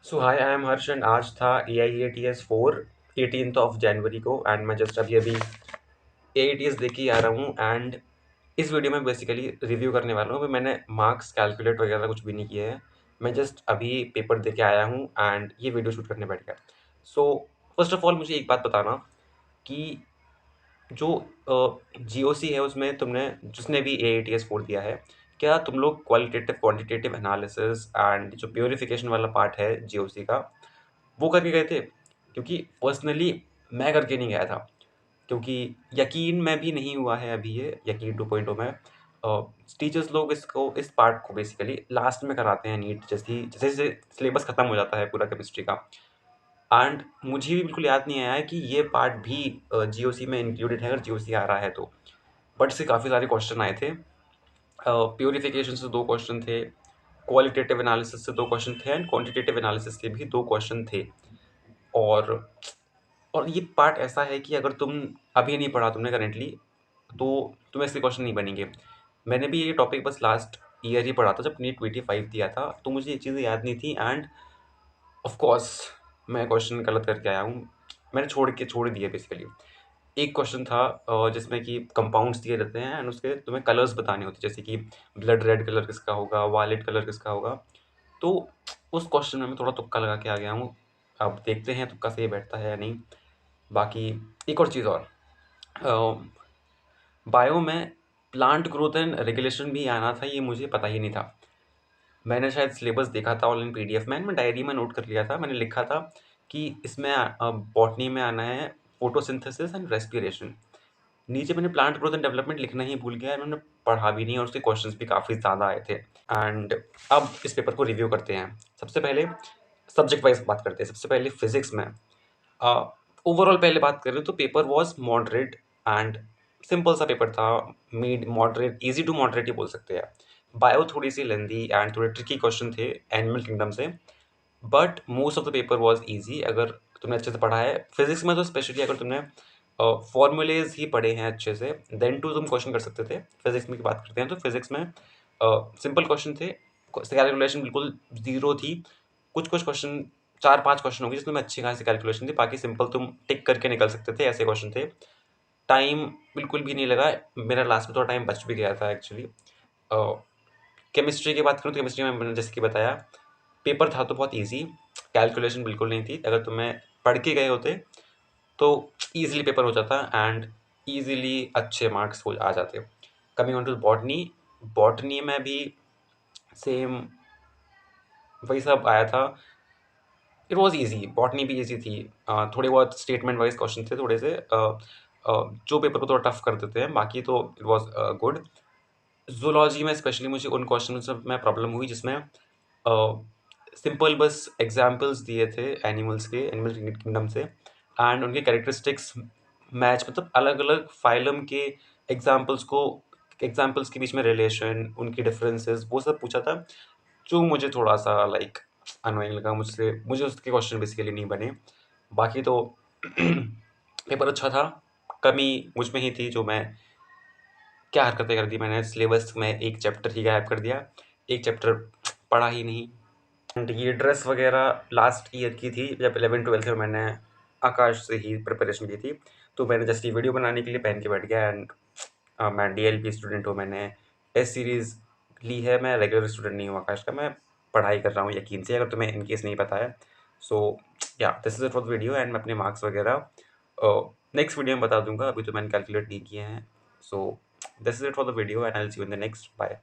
So hi I am Harsh and आज था AIATS 4 18 जनवरी को एंड मैं जस्ट अभी अभी AITS दे के ही आ रहा हूँ। एंड इस वीडियो में बेसिकली रिव्यू करने वाला हूँ। अभी मैंने मार्क्स कैलकुलेट वगैरह कुछ भी नहीं किए हैं। मैं जस्ट अभी पेपर दे के आया हूँ एंड ये वीडियो शूट करने बैठ गया। सो फर्स्ट ऑफ ऑल मुझे एक बात बताना कि जो GOC है उसमें तुमने जिसने भी AITS 4 दिया है, क्या तुम लोग क्वालिटेटिव क्वांटिटेटिव एनालिसिस एंड जो प्योरिफिकेशन वाला पार्ट है GOC का वो करके गए थे? क्योंकि पर्सनली मैं करके नहीं गया था, क्योंकि यकीन में भी नहीं हुआ है अभी ये यकीन 2.0 में। टीचर्स लोग इसको इस पार्ट को बेसिकली लास्ट में कराते हैं, नीट जैसे जैसे सिलेबस खत्म हो जाता है पूरा केमिस्ट्री का। एंड मुझे भी बिल्कुल याद नहीं आया है कि ये पार्ट भी GOC में इंक्लूडेड है, अगर GOC आ रहा है तो। बट इससे काफ़ी सारे क्वेश्चन आए थे। प्योरिफिकेशन से 2 क्वेश्चन थे, क्वालिटेटिव एनालिसिस से 2 क्वेश्चन थे एंड क्वांटिटेटिव एनालिसिस के भी 2 क्वेश्चन थे। और और ये पार्ट ऐसा है कि अगर तुम अभी नहीं पढ़ा तुमने करेंटली, तो तुम्हें इसके क्वेश्चन नहीं बनेंगे। मैंने भी ये टॉपिक बस लास्ट ईयर ही पढ़ा था जब नीट 25 दिया था, तो मुझे ये चीज़ें याद नहीं थी। एंड ऑफ कोर्स मैं क्वेश्चन गलत करके आया हूँ। मैंने छोड़ दिए बेसिकली। एक क्वेश्चन था जिसमें कि कंपाउंड्स दिए रहते हैं एंड उसके तुम्हें कलर्स बताने होते हैं, जैसे कि ब्लड रेड कलर किसका होगा, वायलेट कलर किसका होगा। तो उस क्वेश्चन में मैं थोड़ा तुक्का लगा के आ गया हूँ। अब देखते हैं तुक्का सही बैठता है या नहीं। बाकी एक और चीज़ और, बायो में प्लांट ग्रोथ एंड रेगुलेशन भी आना था, ये मुझे पता ही नहीं था। मैंने शायद सिलेबस देखा था ऑनलाइन PDF में, मैं डायरी में नोट कर लिया था। मैंने लिखा था कि इसमें बॉटनी में आना है फोटोसिंथेसिस एंड रेस्पिरेशन। नीचे मैंने प्लांट ग्रोथ एंड डेवलपमेंट लिखना ही भूल गया, मैंने पढ़ा भी नहीं और उसके क्वेश्चंस भी काफ़ी ज़्यादा आए थे। एंड अब इस पेपर को रिव्यू करते हैं। सबसे पहले सब्जेक्ट वाइज बात करते हैं। सबसे पहले फिजिक्स में ओवरऑल पहले बात करें तो paper was moderate and simple सा पेपर था। Mid moderate, easy to moderate ही बोल सकते हैं। बायो थोड़ी सी लेंदी एंड थोड़े ट्रिकी क्वेश्चन थे एनिमल किंगडम से, but most of the paper was easy अगर तुमने अच्छे से पढ़ा है। फिजिक्स में तो स्पेशली अगर तुमने फॉर्मूलेज ही पढ़े हैं अच्छे से, देन टू तुम क्वेश्चन कर सकते थे। फिजिक्स में की बात करते हैं तो फिजिक्स में सिंपल क्वेश्चन थे, कैलकुलेशन बिल्कुल ज़ीरो थी। कुछ कुछ क्वेश्चन, 4-5 क्वेश्चन होंगे जिसमें अच्छी खासी कैलकुलेशन थी, बाकी सिंपल तुम टिक करके निकल सकते थे, ऐसे क्वेश्चन थे। टाइम बिल्कुल भी नहीं लगा, मेरा लास्ट में थोड़ा टाइम बच भी गया था एक्चुअली। केमिस्ट्री की बात करूँ तो केमिस्ट्री में मैंने जैसे कि बताया, पेपर था तो बहुत ईजी, कैलकुलेशन बिल्कुल नहीं थी। अगर तुम्हें पढ़ के गए होते तो ईजिली पेपर हो जाता एंड ईजिली अच्छे मार्क्स हो आ जाते। Coming on to botany, botany में भी सेम वही सब आया था। इट वाज ईजी, बॉटनी भी ईजी थी। थोड़े बहुत स्टेटमेंट वाइज क्वेश्चन थे थोड़े से, जो पेपर को थोड़ा टफ कर देते हैं, बाकी तो इट वाज गुड। ज़ूलॉजी में स्पेशली मुझे उन क्वेश्चन में प्रॉब्लम हुई जिसमें सिंपल बस एग्जाम्पल्स दिए थे एनिमल्स के, एनिमल किंगडम से, एंड उनके कैरेक्टरिस्टिक्स मैच, मतलब अलग अलग फाइलम के एग्जाम्पल्स को, एग्जाम्पल्स के बीच में रिलेशन, उनकी डिफरेंसेस, वो सब पूछा था, जो मुझे थोड़ा सा लाइक अनोइंग लगा। मुझे उसके क्वेश्चन बेसिकली नहीं बने। बाकी तो पेपर अच्छा था। कमी मुझ में ही थी, जो मैं क्या हरकतें कर दी मैंने, सिलेबस में एक चैप्टर ही गायब कर दिया, एक चैप्टर पढ़ा ही नहीं। एंड ये ड्रेस वगैरह लास्ट ईयर की थी, जब 11th 12th में मैंने आकाश से ही प्रिपरेशन की थी, तो मैंने जस्ट ये वीडियो बनाने के लिए पहन के बैठ गया। एंड मैं DLP स्टूडेंट हूँ, मैंने S सीरीज़ ली है, मैं रेगुलर स्टूडेंट नहीं हूँ आकाश का, मैं पढ़ाई कर रहा हूँ यकीन से, अगर तुम्हें इनकेस नहीं पता है। सो या this is it for the video and मैं अपने मार्क्स वगैरह नेक्स्ट वीडियो में बता दूंगा, अभी तो मैंने कैलकुलेट नहीं किए हैं। So this is it for the video and I will see you in the next. Bye.